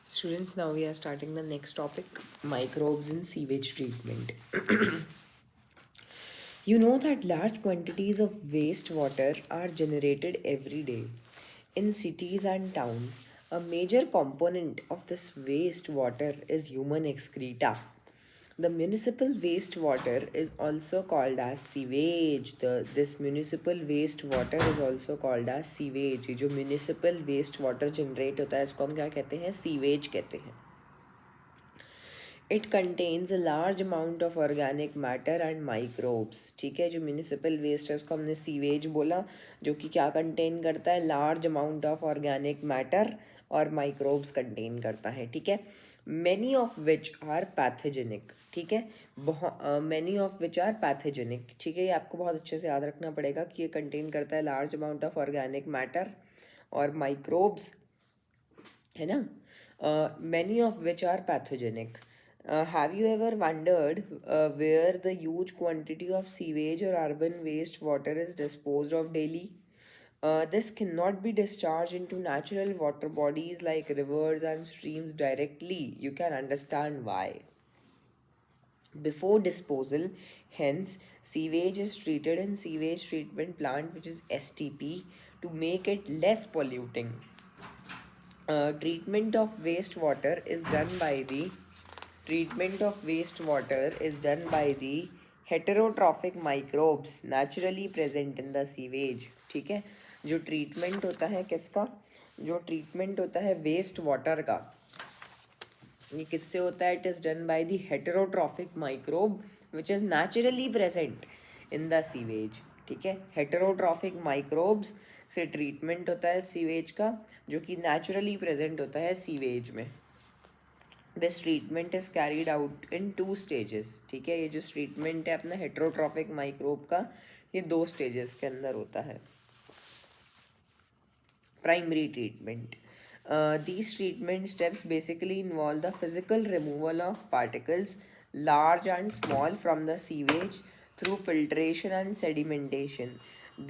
Students, now we are starting the next topic, microbes in sewage treatment. You know that large quantities of wastewater are generated every day in cities and towns. A major component of this wastewater is human excreta. The municipal wastewater is also called as sewage. This municipal wastewater is also called as sewage. ये जो municipal wastewater generate होता है इसको हम क्या कहते हैं? Sewage कहते हैं. It contains a large amount of organic matter and microbes. ठीक है, जो म्यूनिसिपल वेस्ट है उसको हमने सीवेज बोला, जो कि क्या कंटेन करता है? Large amount of organic matter और माइक्रोब्स कंटेन करता है. ठीक है, many of which are pathogenic. ठीक है, many of which are pathogenic. ठीक है, ये आपको बहुत अच्छे से याद रखना पड़ेगा कि ये कंटेन करता है large amount of organic matter और माइक्रोब्स, है ना. Many of which are pathogenic. Have you ever wondered where the huge quantity of sewage or urban waste water is disposed of daily? This cannot be discharged into natural water bodies like rivers and streams directly. You can understand why. Before disposal, hence, sewage is treated in sewage treatment plant, which is STP, to make it less polluting. Treatment of wastewater is done by the heterotrophic microbes naturally present in the sewage. ठीक है, जो treatment होता है किसका? जो treatment होता है waste water का, ये किससे होता है? It is done by the heterotrophic microbe which is naturally present in the sewage. ठीक है, हेटेरोट्रॉफिक माइक्रोब्स से ट्रीटमेंट होता है सीवेज का, जो कि नेचुरली प्रेजेंट होता है सीवेज में. This treatment is carried out in 2 stages. ठीक है, ये जो ट्रीटमेंट है अपना हेटेरोट्रॉफिक माइक्रोब का, ये 2 स्टेजेस के अंदर होता है. Primary treatment. These treatment steps basically involve the physical removal of particles, large and small, from the sewage through filtration and sedimentation.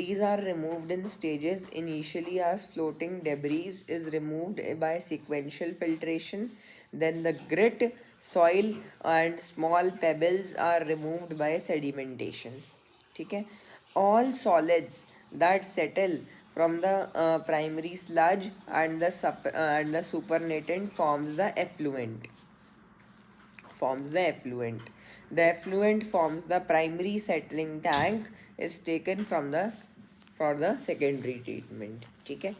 These are removed in stages. Initially, as floating debris is removed by sequential filtration, then the grit, soil, and small pebbles are removed by sedimentation. ठीक है, all solids that settle from the primary sludge and the supernatant forms the effluent. The effluent forms the primary settling tank, is taken from the for the secondary treatment. ठीक है,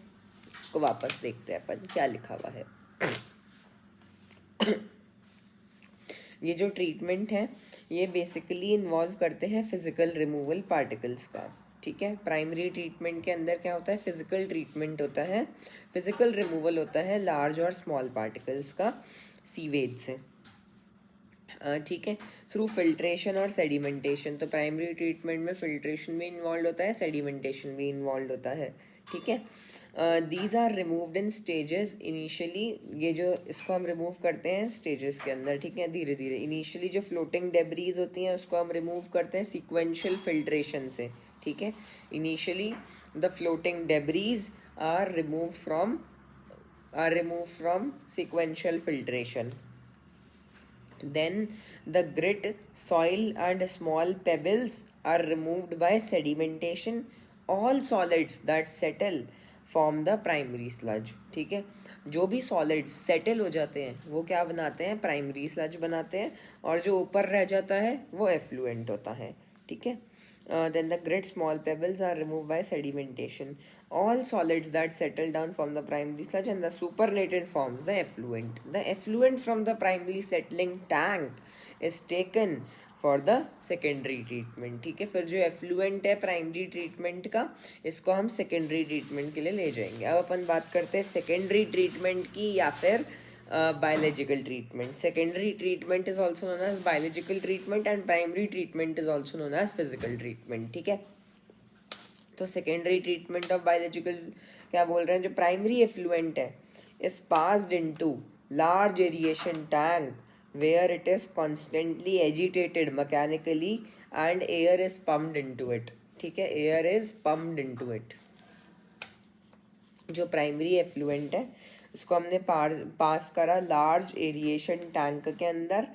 इसको वापस देखते हैं अपन क्या लिखा हुआ है. ये जो ट्रीटमेंट है ये बेसिकली इन्वॉल्व करते हैं फिजिकल रिमूवल पार्टिकल्स का. ठीक है, प्राइमरी ट्रीटमेंट के अंदर क्या होता है? फिजिकल ट्रीटमेंट होता है, फिजिकल रिमूवल होता है लार्ज और स्मॉल पार्टिकल्स का सीवेज से. ठीक है, थ्रू फिल्ट्रेशन और सेडिमेंटेशन. तो प्राइमरी ट्रीटमेंट में फिल्ट्रेशन भी इन्वॉल्व होता है, सेडिमेंटेशन भी इन्वॉल्व होता है. ठीक है, these are removed in stages. Initially ये जो इसको हम रिमूव करते हैं स्टेजेस के अंदर. ठीक है, धीरे धीरे. इनिशियली जो फ्लोटिंग डेब्रीज होती हैं उसको हम रिमूव करते हैं सीक्वेंशियल फिल्ट्रेशन से. ठीक है, initially the floating debris are remove from sequential filtration. Then the grit, soil and small pebbles are removed by sedimentation. All solids that settle form the primary sludge. ठीक है, जो भी solids settle हो जाते हैं वो क्या बनाते हैं? प्राइमरी स्लज बनाते हैं, और जो ऊपर रह जाता है वो एफ्लुएंट होता है. ठीक है, then the grit, small pebbles are removed by sedimentation. All solids that settle down from the primary sludge and the supernatant forms the effluent. The effluent from the primary settling tank is taken for the secondary treatment. ठीक है, फिर जो effluent है primary treatment का, इसको हम secondary treatment के लिए ले जाएंगे. अब अपन बात करते हैं सेकेंडरी ट्रीटमेंट की या फिर biological treatment. Secondary treatment is also known as biological treatment and primary treatment is also known as physical treatment. ठीक है, तो secondary treatment of biological क्या बोल रहे हैं? जो primary effluent है is passed into large aeration tank where it is constantly agitated mechanically and air is pumped into it. ठीक है, air is pumped into it. जो प्राइमरी एफ्लुएंट है इसको हमने पास करा लार्ज एरिएशन टैंक के अंदर,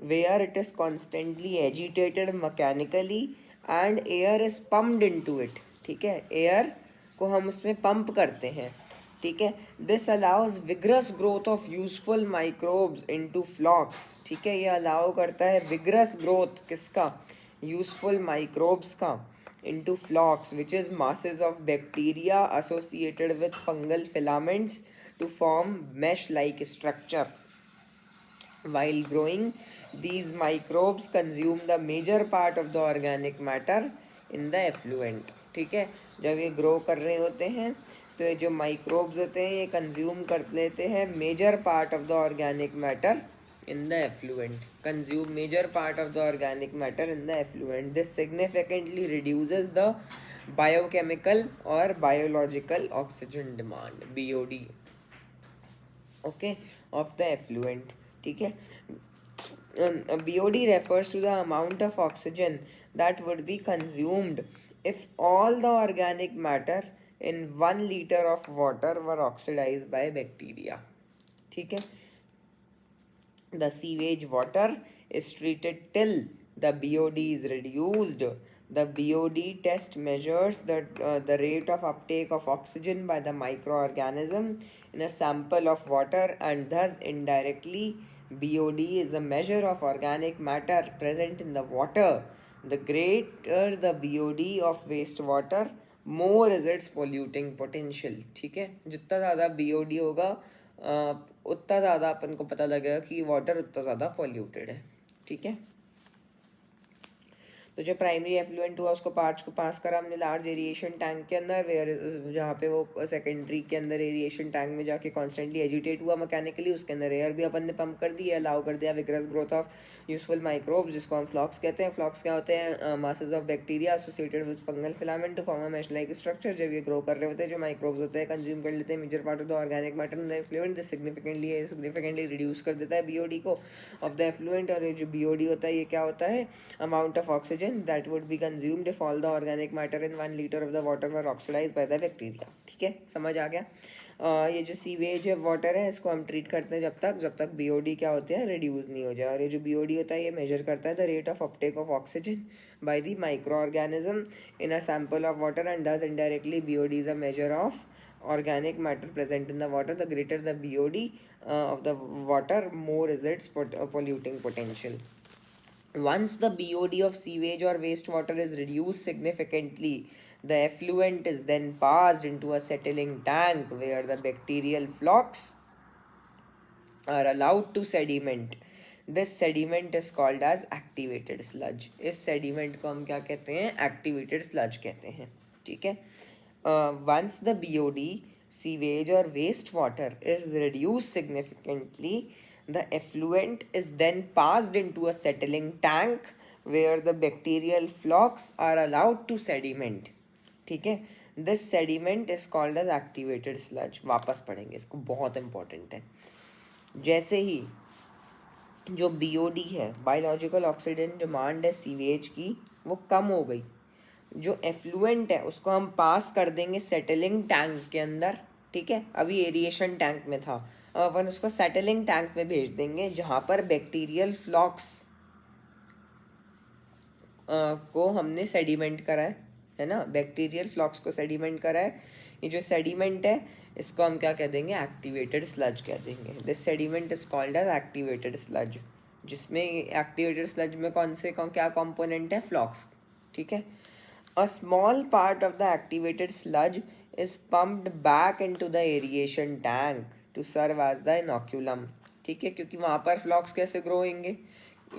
where it is constantly agitated mechanically and air is pumped into it. ठीक है, एयर को हम उसमें पंप करते हैं। ठीक है, this allows vigorous growth of useful microbes into flocs. ठीक है, ये अलाउ करता है विग्रस ग्रोथ किसका, यूजफुल माइक्रोब्स का, into flocks, which is masses of bacteria associated with fungal filaments to form mesh-like structure. While growing, these microbes consume the major part of the organic matter in the effluent. ठीक है, जब ये grow कर रहे होते हैं तो ये जो माइक्रोब्स होते हैं ये कंज्यूम कर लेते हैं major part of the organic matter in the effluent, consume major part of the organic matter in the effluent. This significantly reduces the biochemical or biological oxygen demand, BOD, okay, of the effluent. ठीक है, BOD refers to the amount of oxygen that would be consumed if all the organic matter in 1 liter of water were oxidized by bacteria. ठीक है, the sewage water is treated till the BOD is reduced. The BOD test measures the rate of uptake of oxygen by the microorganism in a sample of water, and thus indirectly BOD is a measure of organic matter present in the water. The greater the BOD of wastewater, more is its polluting potential. ठीक है, जितना ज़्यादा BOD होगा उतना ज़्यादा अपन को पता लगेगा कि वाटर उतना ज़्यादा पॉल्यूटेड है। ठीक है, तो जो प्राइमरी एफ्लुएंट हुआ उसको पास करा हमने लार्ज एरिएशन टैंक के अंदर, वेयर जहाँ पे वो सेकेंडरी के अंदर एरिएशन टैंक में जाके कॉन्स्टेंटली एजिटेट हुआ मैकेनिकली, उसके अंदर एयर भी अपन ने पंप कर दी है, अलाउ कर दिया vigorous growth of useful microbes जिसको हम फ्लॉक्स कहते हैं। फ्लॉक्स क्या होते हैं, masses of bacteria associated with fungal filament to form a mesh like structure. जब ये ग्रो कर रहे होते हैं जो माइक्रोब्स होते हैं कंज्यूम कर लेते हैं major part of the organic matter in the effluent. This significantly reduce कर देता है BOD को ऑफ द एफ्लुएंट। और ये जो BOD होता है ये क्या होता है, amount of oxygen that would be consumed if all the organic matter in 1 liter of the water were oxidized by the bacteria। ठीक है, समझ आ गया। ये जो सीवेज है वाटर है इसको हम ट्रीट करते हैं जब तक BOD क्या होते हैं, रिड्यूस नहीं हो जाए। और ये जो BOD होता है ये मेजर करता है the rate of Uptake of oxygen by the micro organism in a sample of water, and thus indirectly BOD is a measure of organic matter present in the water. The greater the BOD of the water, more is its polluting potential. Once the BOD of sewage or wastewater is reduced significantly, the effluent is then passed into a settling tank where the bacterial flocks are allowed to sediment. This sediment is called as activated sludge. इस sediment को हम क्या कहते हैं, activated sludge कहते हैं। ठीक है, once the BOD, sewage or wastewater is reduced significantly, the effluent is then passed into a settling tank where the bacterial flocks are allowed to sediment. ठीक है, this sediment is called as activated sludge। वापस पढ़ेंगे इसको, बहुत important है। जैसे ही जो BOD है, बायोलॉजिकल ऑक्सीजन डिमांड है सीवेज की, वो कम हो गई, जो एफ्लुएंट है उसको हम पास कर देंगे सेटलिंग टैंक के अंदर। ठीक है, अभी एरिएशन टैंक में था, अब अपन उसको सेटलिंग टैंक में भेज देंगे जहाँ पर बैक्टीरियल फ्लॉक्स को हमने सेडिमेंट करा है ना, बैक्टीरियल फ्लॉक्स को सेडिमेंट करा है। ये जो सेडिमेंट है इसको हम क्या कह देंगे, एक्टिवेटेड स्लज कह देंगे। This sediment is called as activated sludge, जिसमें एक्टिवेटेड स्लज में क्या कंपोनेंट है, फ्लॉक्स। ठीक है, a small part of the activated sludge is pumped back into the aeration tank to serve as the inoculum। ठीक है, क्योंकि वहाँ पर फ्लॉक्स कैसे ग्रो होंगे,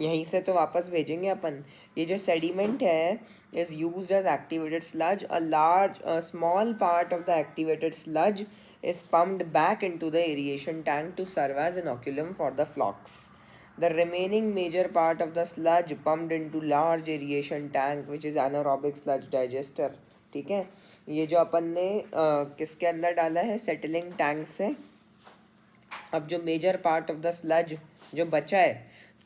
यहीं से तो वापस भेजेंगे अपन। ये जो सेडिमेंट है is used as activated sludge. A small part of the activated sludge is pumped back into the aeration tank to serve as inoculum for the flocks. The remaining major part of the sludge pumped into large aeration tank which is anaerobic sludge digester। ठीक है, ये जो अपन ने किसके अंदर डाला है, settling tank से। अब जो major part of the sludge जो बचा है,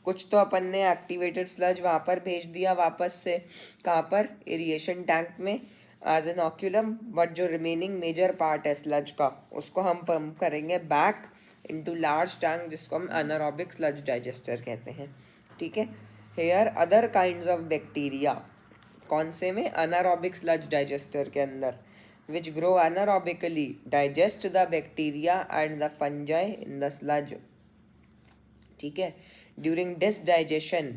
कुछ तो अपन ने एक्टिवेटेड स्लज वहाँ पर भेज दिया वापस से, कहाँ पर, एरिएशन टैंक में, एज एन ऑक्यूलम, बट जो रिमेनिंग मेजर पार्ट है स्लज का उसको हम पंप करेंगे बैक इनटू लार्ज टैंक जिसको हम एनारोबिक स्लज डाइजेस्टर कहते हैं, ठीक है। Here other kinds of bacteria, कौन से में? एनारोबिक स्लज डाइजेस्टर के अंदर, which grow anaerobically digest the bacteria and the fungi in the sludge, ठीक है। During this digestion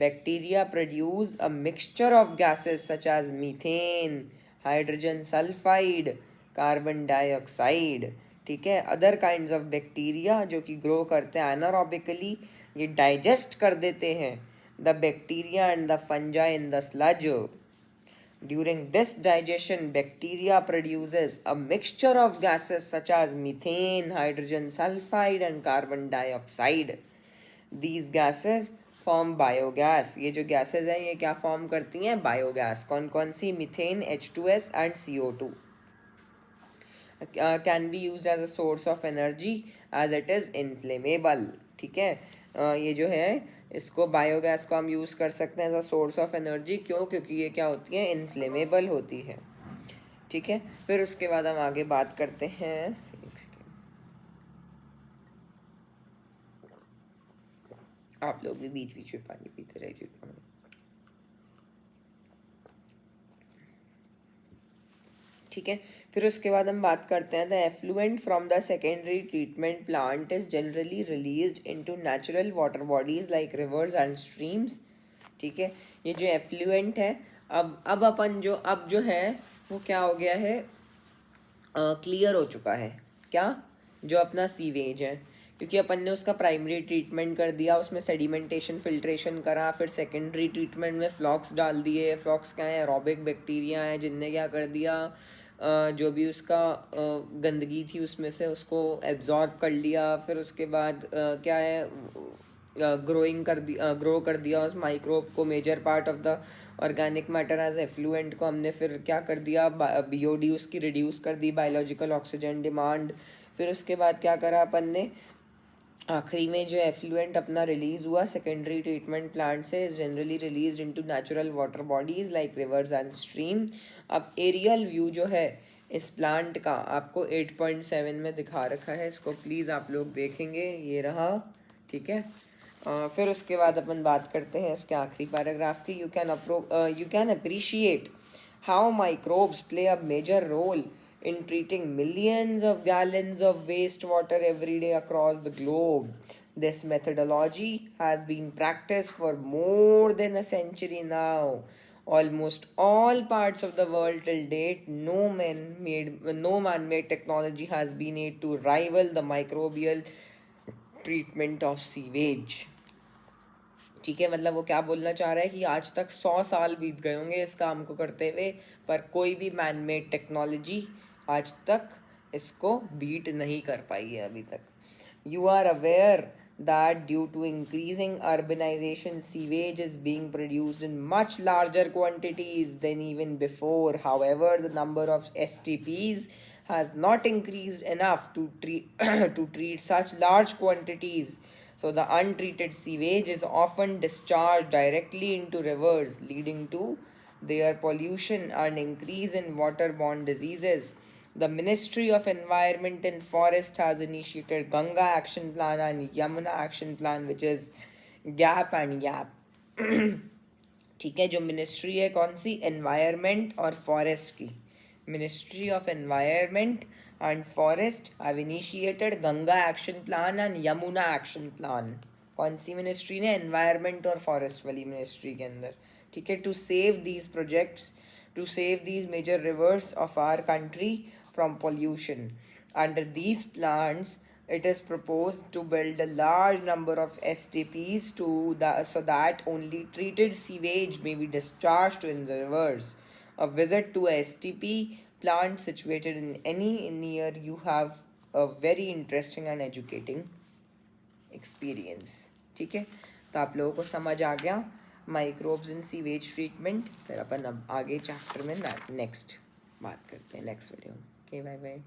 bacteria produce a mixture of gases such as methane, hydrogen sulfide, carbon dioxide, ठीक है। Other kinds of bacteria जो कि grow करते हैं anaerobically, ये digest कर देते हैं the bacteria and the fungi in the sludge. During this digestion, bacteria produces a mixture of gases such as methane, hydrogen sulfide and carbon dioxide. These gases form biogas. ये जो gases हैं ये क्या form करती हैं? Biogas. कौन कौन सी? Methane, H2S and CO2. Can be used as a source of energy as it is inflammable, ठीक है। ये जो है इसको बायोगैस को हम यूज़ कर सकते हैं as a source of energy, क्यों? क्योंकि ये क्या होती है? इन्फ्लेमेबल होती है, ठीक है। फिर उसके बाद हम आगे बात करते हैं, आप लोग भी बीच बीच में पानी पीते रहिएगा, ठीक है। फिर उसके बाद हम बात करते हैं the effluent from the secondary treatment plant is generally released into natural water bodies like rivers and streams, ठीक है। ये जो एफ्लुएंट है, अब अपन जो अब जो है वो क्या हो गया है? क्लियर हो चुका है। क्या? जो अपना सीवेज है, क्योंकि अपन ने उसका प्राइमरी ट्रीटमेंट कर दिया, उसमें सेडिमेंटेशन फिल्ट्रेशन करा, फिर सेकेंडरी ट्रीटमेंट में फ्लॉक्स डाल दिए। फ्लॉक्स क्या है? एरोबिक बैक्टीरिया है जिनने क्या कर दिया, जो भी उसका गंदगी थी उसमें से उसको एब्जॉर्ब कर लिया। फिर उसके बाद क्या है, ग्रो कर दिया उस माइक्रोब को, major part of the organic matter as effluent को हमने फिर क्या कर दिया, बीओडी उसकी रिड्यूस कर दी, बायोलॉजिकल ऑक्सीजन डिमांड। फिर उसके बाद क्या करा अपन ने, आखिरी में जो एफ्लुएंट अपना रिलीज हुआ सेकेंडरी ट्रीटमेंट प्लांट से, is generally release into natural water bodies like rivers and stream. अब एरियल व्यू जो है इस प्लांट का आपको 8.7 में दिखा रखा है, इसको प्लीज़ आप लोग देखेंगे, ये रहा, ठीक है। फिर उसके बाद अपन बात करते हैं इसके आखिरी पैराग्राफ की। You can appreciate how microbes play a major role in treating millions of gallons of wastewater every day across the globe. This methodology has been practiced for more than a century now. Almost all parts of the world till date, no man-made technology has been able to rival the microbial treatment of sewage. ठीक है, मतलब वो क्या बोलना चाह रहा है कि आज तक 100 साल बीत गए होंगे इस काम को करते हुए, पर कोई भी मैन मेड टेक्नोलॉजी आज तक इसको बीट नहीं कर पाई है अभी तक। You are aware that due to increasing urbanization, sewage is being produced in much larger quantities than even before. However, the number of STPs has not increased enough to treat to treat such large quantities. So the untreated sewage is often discharged directly into rivers, leading to their pollution and increase in waterborne diseases. The Ministry of Environment and Forest has initiated Ganga Action Plan and Yamuna Action Plan, which is GAP and YAP. ठीक है, जो ministry है कौन सी? Environment और forest की। Ministry of environment and forest have initiated Ganga action plan and Yamuna action plan. कौन सी मिनिस्ट्री ने? एनवायरमेंट और फॉरेस्ट वाली मिनिस्ट्री के अंदर, ठीक है। To save these projects, to save these major rivers of our country from pollution. Under these plans, it is proposed to build a large number of STPs so that only treated sewage may be discharged in the rivers. A visit to a STP plant situated in any near you have a very interesting and educating experience. ठीक है, तो आप लोगों को समझ आ गया microbes in sewage treatment. फिर अपन अब आगे चैप्टर में नेक्स्ट बात करते हैं नेक्स्ट वीडियो में। Okay, bye bye.